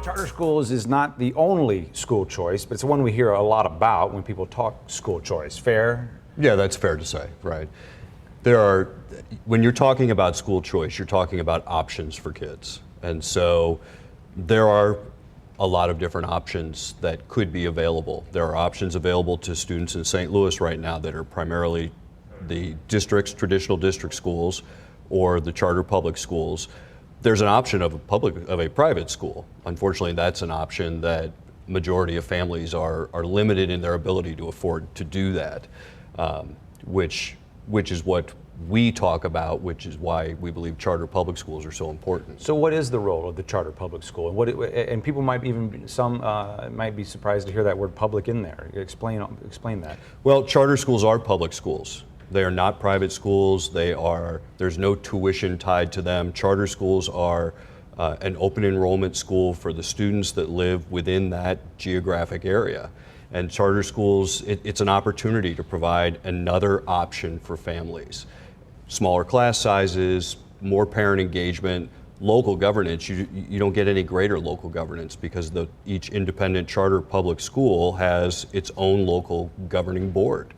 Charter schools is not the only school choice, but it's one we hear a lot about when people talk school choice. Fair? Yeah, that's fair to say, right? When you're talking about school choice, you're talking about options for kids. And so there are a lot of different options that could be available. There are options available to students in St. Louis right now that are primarily the district's traditional district schools or the charter public schools. There's an option of a private school. Unfortunately, that's an option that majority of families are limited in their ability to afford to do that, which is what we talk about, which is why we believe charter public schools are so important. So what is the role of the charter public school? And people might might be surprised to hear that word public in there. Explain that. Well, charter schools are public schools. They are not private schools. There's no tuition tied to them. Charter schools are an open enrollment school for the students that live within that geographic area. And charter schools, it's an opportunity to provide another option for families. Smaller class sizes, more parent engagement, local governance. You don't get any greater local governance because each independent charter public school has its own local governing board.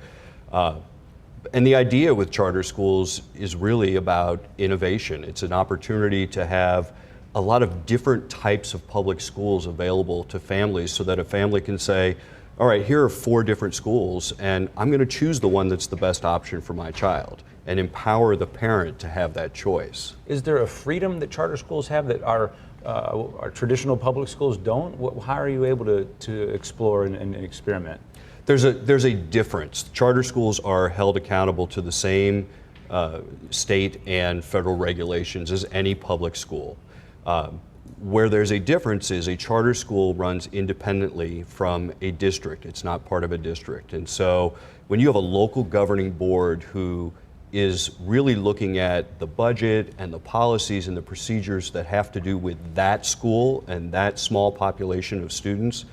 And the idea with charter schools is really about innovation. It's an opportunity to have a lot of different types of public schools available to families so that a family can say, all right, here are 4 different schools and I'm going to choose the one that's the best option for my child and empower the parent to have that choice. Is there a freedom that charter schools have that our traditional public schools don't? How are you able to explore and experiment? There's a difference. Charter schools are held accountable to the same state and federal regulations as any public school. Where there's a difference is a charter school runs independently from a district. It's not part of a district. And so when you have a local governing board who is really looking at the budget and the policies and the procedures that have to do with that school and that small population of students,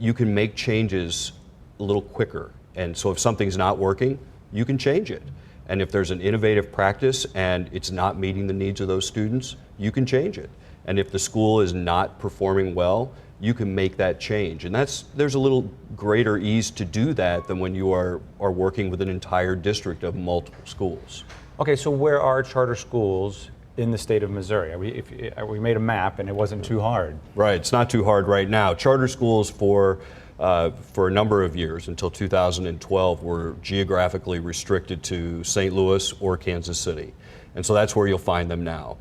you can make changes a little quicker. And so if something's not working, you can change it. And if there's an innovative practice and it's not meeting the needs of those students, you can change it. And if the school is not performing well, you can make that change. And there's a little greater ease to do that than when you are working with an entire district of multiple schools. Okay, so where are charter schools in the state of Missouri? We made a map and it wasn't too hard. Right, it's not too hard right now. Charter schools for a number of years until 2012 were geographically restricted to St. Louis or Kansas City. And so that's where you'll find them now.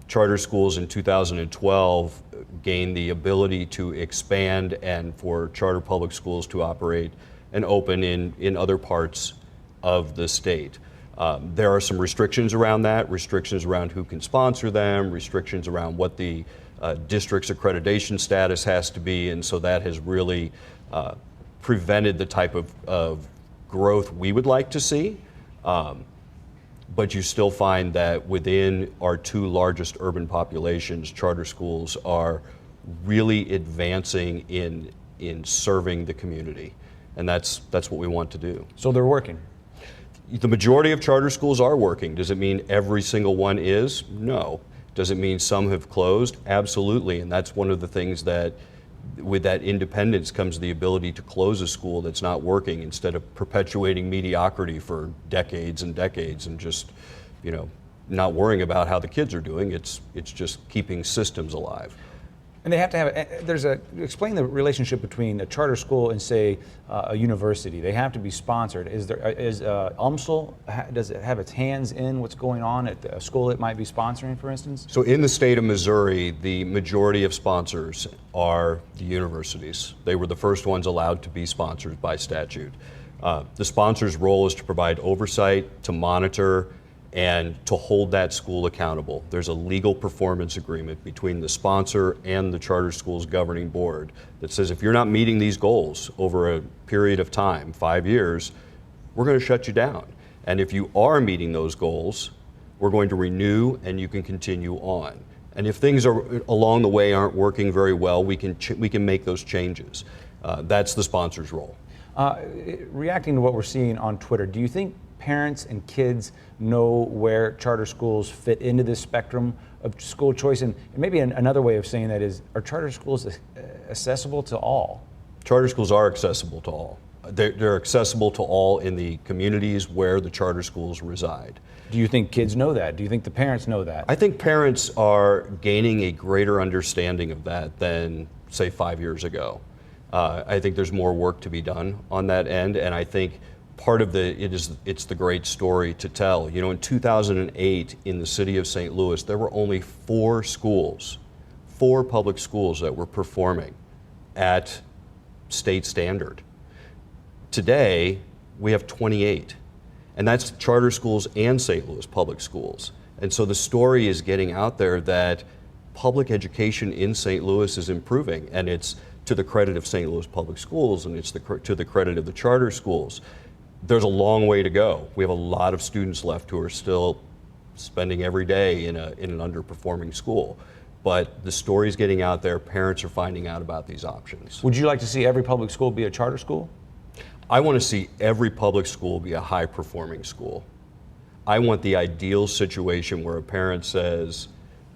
Charter schools in 2012 gained the ability to expand and for charter public schools to operate and open in other parts of the state. There are some restrictions around that, restrictions around who can sponsor them, restrictions around what the district's accreditation status has to be, and so that has really prevented the type of growth we would like to see. But you still find that within our 2 largest urban populations, charter schools are really advancing in serving the community, and that's what we want to do. So they're working? The majority of charter schools are working. Does it mean every single one is? No. Does it mean some have closed? Absolutely, and that's one of the things that with that independence comes the ability to close a school that's not working instead of perpetuating mediocrity for decades and decades and just, not worrying about how the kids are doing. It's just keeping systems alive. And they have to have, explain the relationship between a charter school and say a university. They have to be sponsored. Is UMSL, does it have its hands in what's going on at a school it might be sponsoring, for instance? So in the state of Missouri, the majority of sponsors are the universities. They were the first ones allowed to be sponsored by statute. The sponsor's role is to provide oversight, to monitor, and to hold that school accountable. There's a legal performance agreement between the sponsor and the charter school's governing board that says if you're not meeting these goals over a period of time, 5 years, we're going to shut you down. And if you are meeting those goals, we're going to renew and you can continue on. And if things along the way aren't working very well, we can make those changes. That's the sponsor's role. Reacting to what we're seeing on Twitter, do you think parents and kids know where charter schools fit into this spectrum of school choice? And maybe another way of saying that is, are charter schools accessible to all? Charter schools are accessible to all. They're accessible to all in the communities where the charter schools reside. Do you think kids know that? Do you think the parents know that? I think parents are gaining a greater understanding of that than, say, 5 years ago. I think there's more work to be done on that end, and I think part of it's the great story to tell. You know, in 2008 in the city of St. Louis, there were only 4 public schools that were performing at state standard. Today, we have 28, and that's charter schools and St. Louis public schools. And so the story is getting out there that public education in St. Louis is improving, and it's to the credit of St. Louis public schools, and it's to the credit of the charter schools. There's a long way to go. We have a lot of students left who are still spending every day in an underperforming school. But the story's getting out there, parents are finding out about these options. Would you like to see every public school be a charter school? I want to see every public school be a high-performing school. I want the ideal situation where a parent says,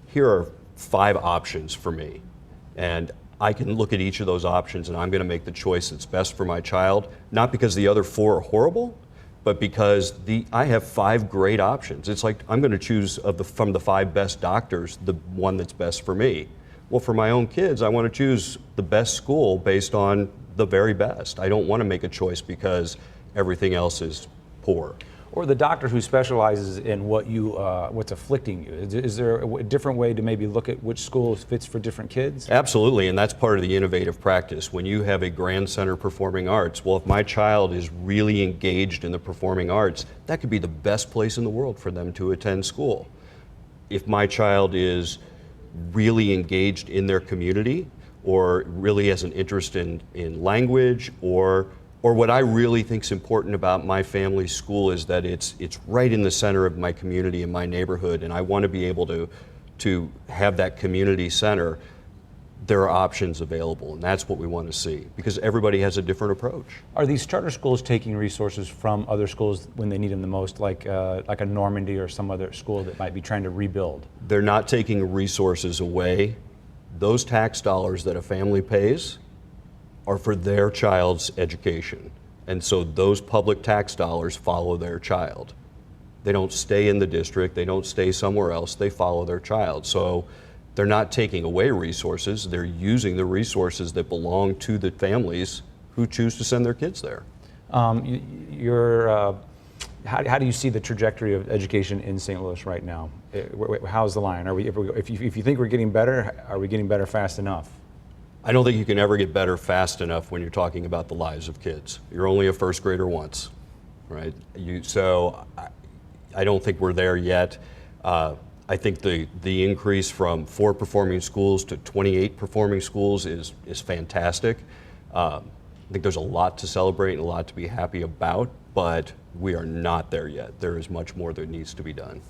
here are 5 options for me, and I can look at each of those options and I'm going to make the choice that's best for my child, not because the other 4 are horrible, but because I have 5 great options. It's like I'm going to choose from the 5 best doctors, the one that's best for me. Well, for my own kids, I want to choose the best school based on the very best. I don't want to make a choice because everything else is poor. Or the doctor who specializes in what's afflicting you. Is there a different way to maybe look at which school fits for different kids? Absolutely, and that's part of the innovative practice. When you have a Grand Center Performing Arts, well, if my child is really engaged in the performing arts, that could be the best place in the world for them to attend school. If my child is really engaged in their community, or really has an interest in language, or what I really think is important about my family's school is that it's right in the center of my community and my neighborhood, and I want to be able to have that community center. There are options available, and that's what we want to see, because everybody has a different approach. Are these charter schools taking resources from other schools when they need them the most, like a Normandy or some other school that might be trying to rebuild? They're not taking resources away. Those tax dollars that a family pays are for their child's education. And so those public tax dollars follow their child. They don't stay in the district, they don't stay somewhere else, they follow their child. So they're not taking away resources, they're using the resources that belong to the families who choose to send their kids there. How do you see the trajectory of education in St. Louis right now? How's the line? If you think we're getting better, are we getting better fast enough? I don't think you can ever get better fast enough when you're talking about the lives of kids. You're only a first grader once, right? So I don't think we're there yet. I think the increase from 4 performing schools to 28 performing schools is fantastic. I think there's a lot to celebrate and a lot to be happy about, but we are not there yet. There is much more that needs to be done.